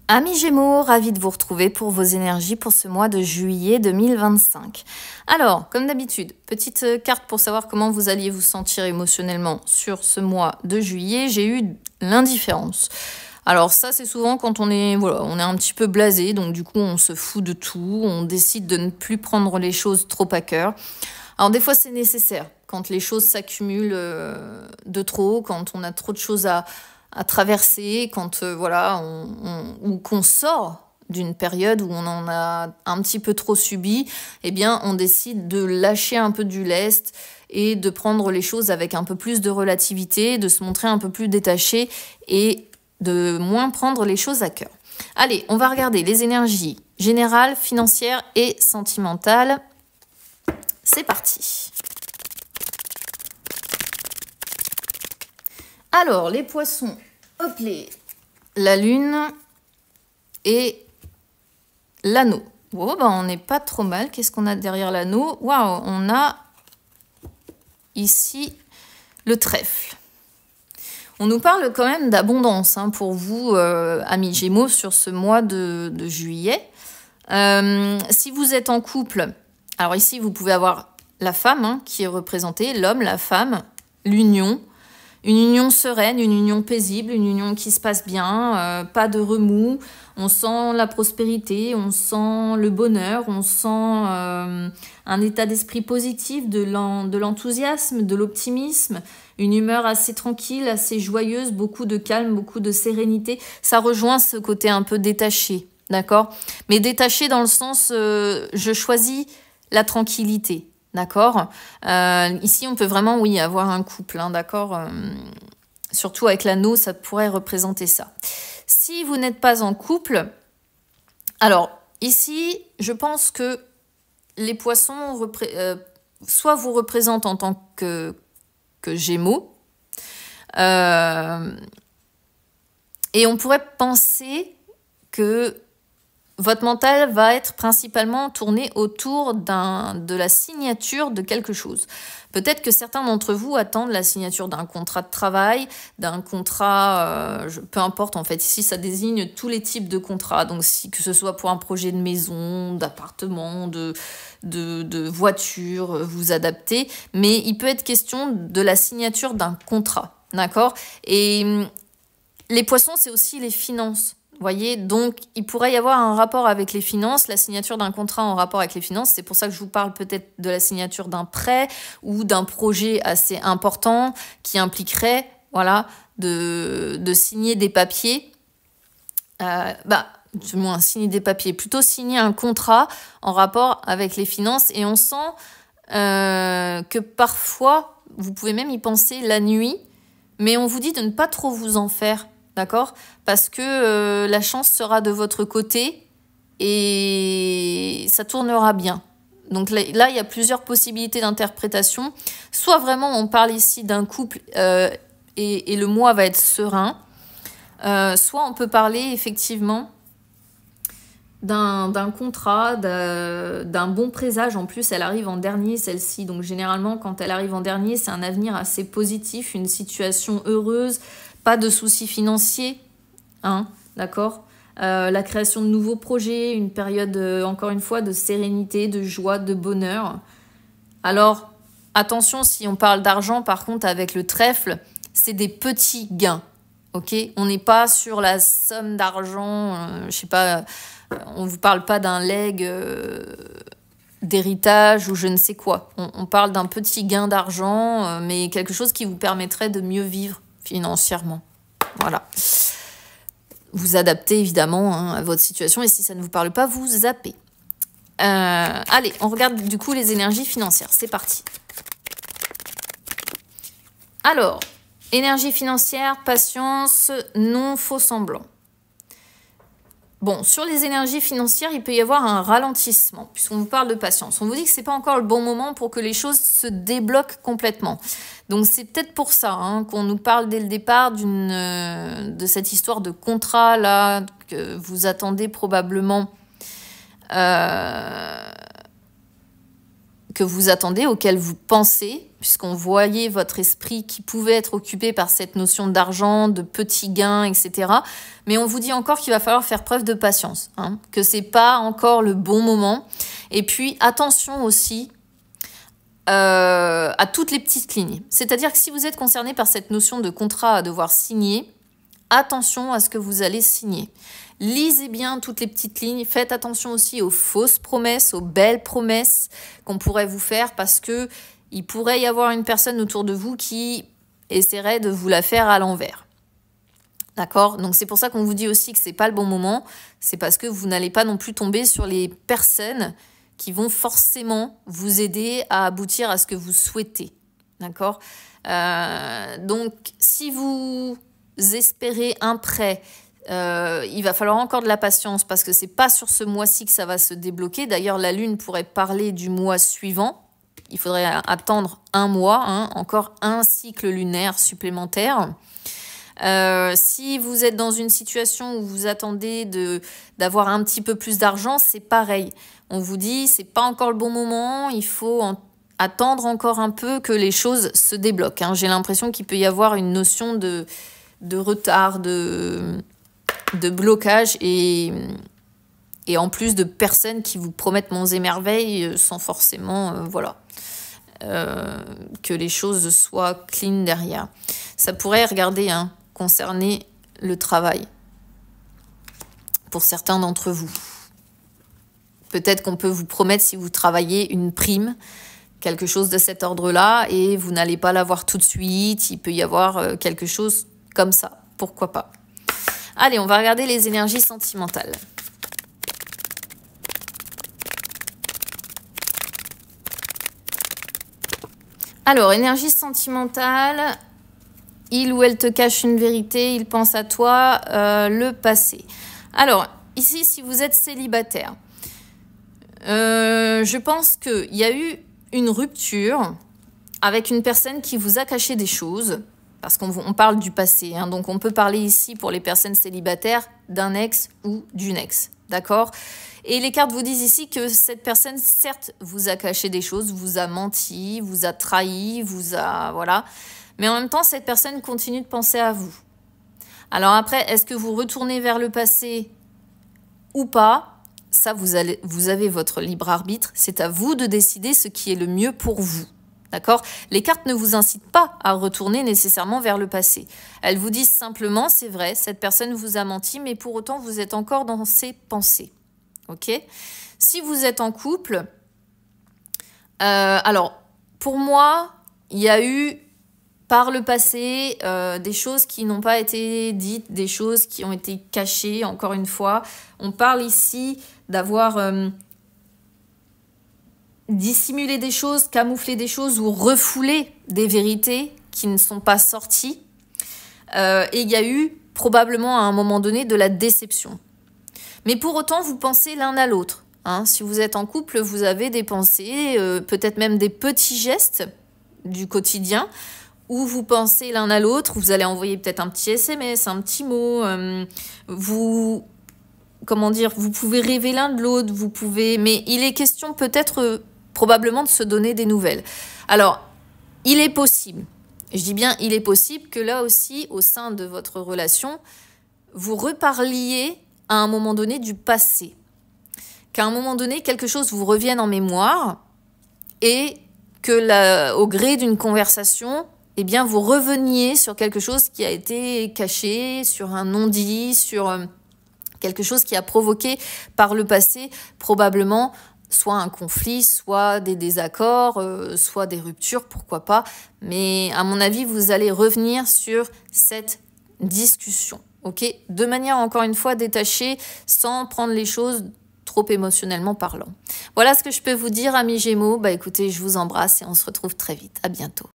Amis Gémeaux, ravi de vous retrouver pour vos énergies pour ce mois de juillet 2025. Alors, comme d'habitude, petite carte pour savoir comment vous alliez vous sentir émotionnellement sur ce mois de juillet. J'ai eu l'indifférence. Alors ça, c'est souvent quand on est un petit peu blasé, donc du coup, on se fout de tout, on décide de ne plus prendre les choses trop à cœur. Alors des fois, c'est nécessaire quand les choses s'accumulent de trop, quand on a trop de choses à traverser, quand ou qu'on sort d'une période où on en a un petit peu trop subi, eh bien on décide de lâcher un peu du lest et de prendre les choses avec un peu plus de relativité, de se montrer un peu plus détaché et de moins prendre les choses à cœur. Allez, on va regarder les énergies générales, financières et sentimentales. C'est parti. Alors, les poissons, hop la lune et l'anneau. Bon, on n'est pas trop mal. Qu'est-ce qu'on a derrière l'anneau? Waouh, on a ici le trèfle. On nous parle quand même d'abondance pour vous, amis Gémeaux, sur ce mois de juillet. Si vous êtes en couple, alors ici, vous pouvez avoir la femme qui est représentée, l'homme, la femme, l'union. Une union sereine, une union paisible, une union qui se passe bien, pas de remous. On sent la prospérité, on sent le bonheur, on sent un état d'esprit positif, de l'enthousiasme, de l'optimisme, une humeur assez tranquille, assez joyeuse, beaucoup de calme, beaucoup de sérénité. Ça rejoint ce côté un peu détaché, d'accord? Mais détaché dans le sens, je choisis la tranquillité. D'accord. Ici, on peut vraiment, oui, avoir un couple, d'accord. Surtout avec l'anneau, ça pourrait représenter ça. Si vous n'êtes pas en couple, alors ici, je pense que les poissons, soit vous représentent en tant que Gémeaux, et on pourrait penser que votre mental va être principalement tourné autour de la signature de quelque chose. Peut-être que certains d'entre vous attendent la signature d'un contrat de travail, d'un contrat, peu importe en fait, ici ça désigne tous les types de contrats, donc que ce soit pour un projet de maison, d'appartement, de voiture, vous adaptez, mais il peut être question de la signature d'un contrat, d'accord? Et les poissons, c'est aussi les finances. Voyez, donc il pourrait y avoir un rapport avec les finances, la signature d'un contrat en rapport avec les finances. C'est pour ça que je vous parle peut-être de la signature d'un prêt ou d'un projet assez important qui impliquerait, de signer des papiers. Du moins, signer des papiers, plutôt signer un contrat en rapport avec les finances. Et on sent que parfois, vous pouvez même y penser la nuit, mais on vous dit de ne pas trop vous en faire. D'accord? Parce que la chance sera de votre côté et ça tournera bien. Donc là, il y a plusieurs possibilités d'interprétation. Soit vraiment, on parle ici d'un couple et le mois va être serein. Soit on peut parler effectivement d'un contrat, d'un bon présage. En plus, elle arrive en dernier, celle-ci. Donc généralement, quand elle arrive en dernier, c'est un avenir assez positif, une situation heureuse. Pas de soucis financiers, d'accord? La création de nouveaux projets, une période, encore une fois, de sérénité, de joie, de bonheur. Alors, attention, si on parle d'argent, par contre, avec le trèfle, c'est des petits gains, ok? On n'est pas sur la somme d'argent, on ne vous parle pas d'un legs d'héritage ou je ne sais quoi. On parle d'un petit gain d'argent, mais quelque chose qui vous permettrait de mieux vivre financièrement. Voilà. Vous adaptez évidemment à votre situation et si ça ne vous parle pas, vous zappez. Allez, on regarde du coup les énergies financières. C'est parti. Alors, énergie financière, patience, non faux semblant. Bon, sur les énergies financières, il peut y avoir un ralentissement, puisqu'on vous parle de patience. On vous dit que ce n'est pas encore le bon moment pour que les choses se débloquent complètement. Donc, c'est peut-être pour ça qu'on nous parle dès le départ de cette histoire de contrat, là, que vous attendez probablement, auquel vous pensez, puisqu'on voyait votre esprit qui pouvait être occupé par cette notion d'argent, de petits gains, etc. Mais on vous dit encore qu'il va falloir faire preuve de patience, hein, que c'est pas encore le bon moment. Et puis, attention aussi à toutes les petites lignes. C'est-à-dire que si vous êtes concerné par cette notion de contrat à devoir signer, attention à ce que vous allez signer. Lisez bien toutes les petites lignes. Faites attention aussi aux fausses promesses, aux belles promesses qu'on pourrait vous faire parce que il pourrait y avoir une personne autour de vous qui essaierait de vous la faire à l'envers. D'accord? Donc c'est pour ça qu'on vous dit aussi que c'est pas le bon moment. C'est parce que vous n'allez pas non plus tomber sur les personnes qui vont forcément vous aider à aboutir à ce que vous souhaitez. D'accord? Donc si vous espérez un prêt, il va falloir encore de la patience parce que c'est pas sur ce mois-ci que ça va se débloquer. D'ailleurs, la Lune pourrait parler du mois suivant. Il faudrait attendre un mois, hein, encore un cycle lunaire supplémentaire. Si vous êtes dans une situation où vous attendez d'avoir un petit peu plus d'argent, c'est pareil. On vous dit, c'est pas encore le bon moment, il faut attendre encore un peu que les choses se débloquent. Hein. J'ai l'impression qu'il peut y avoir une notion de retard, de blocage et en plus de personnes qui vous promettent monts et merveilles sans forcément que les choses soient clean derrière. Ça pourrait, regardez, hein, concerner le travail pour certains d'entre vous. Peut-être qu'on peut vous promettre, si vous travaillez, une prime, quelque chose de cet ordre-là, et vous n'allez pas l'avoir tout de suite. Il peut y avoir quelque chose comme ça. Pourquoi pas? Allez, on va regarder les énergies sentimentales. Alors, énergie sentimentale, il ou elle te cache une vérité, il pense à toi, le passé. Alors, ici, si vous êtes célibataire, je pense qu'il y a eu une rupture avec une personne qui vous a caché des choses. Parce qu'on parle du passé, hein, donc on peut parler ici pour les personnes célibataires d'un ex ou d'une ex, d'accord? Et les cartes vous disent ici que cette personne, certes, vous a caché des choses, vous a menti, vous a trahi, voilà. Mais en même temps, cette personne continue de penser à vous. Alors après, est-ce que vous retournez vers le passé ou pas? Ça, vous avez votre libre arbitre. C'est à vous de décider ce qui est le mieux pour vous. D'accord? Les cartes ne vous incitent pas à retourner nécessairement vers le passé. Elles vous disent simplement, c'est vrai, cette personne vous a menti, mais pour autant, vous êtes encore dans ses pensées. Ok? Si vous êtes en couple, alors, pour moi, il y a eu, par le passé, des choses qui n'ont pas été dites, des choses qui ont été cachées, encore une fois. On parle ici d'avoir dissimulé des choses, camoufler des choses ou refouler des vérités qui ne sont pas sorties. Et il y a eu probablement à un moment donné de la déception. Mais pour autant, vous pensez l'un à l'autre. Hein. Si vous êtes en couple, vous avez des pensées, peut-être même des petits gestes du quotidien où vous pensez l'un à l'autre. Vous allez envoyer peut-être un petit SMS, un petit mot. Vous pouvez rêver l'un de l'autre. Mais il est question peut-être probablement de se donner des nouvelles. Alors, il est possible, je dis bien il est possible que là aussi, au sein de votre relation, vous reparliez à un moment donné du passé. Qu'à un moment donné, quelque chose vous revienne en mémoire et que au gré d'une conversation, eh bien, vous reveniez sur quelque chose qui a été caché, sur un non-dit, sur quelque chose qui a provoqué par le passé probablement soit un conflit, soit des désaccords, soit des ruptures, pourquoi pas. Mais à mon avis, vous allez revenir sur cette discussion, ok? De manière, encore une fois, détachée, sans prendre les choses trop émotionnellement parlant. Voilà ce que je peux vous dire, amis Gémeaux. Écoutez, je vous embrasse et on se retrouve très vite. À bientôt.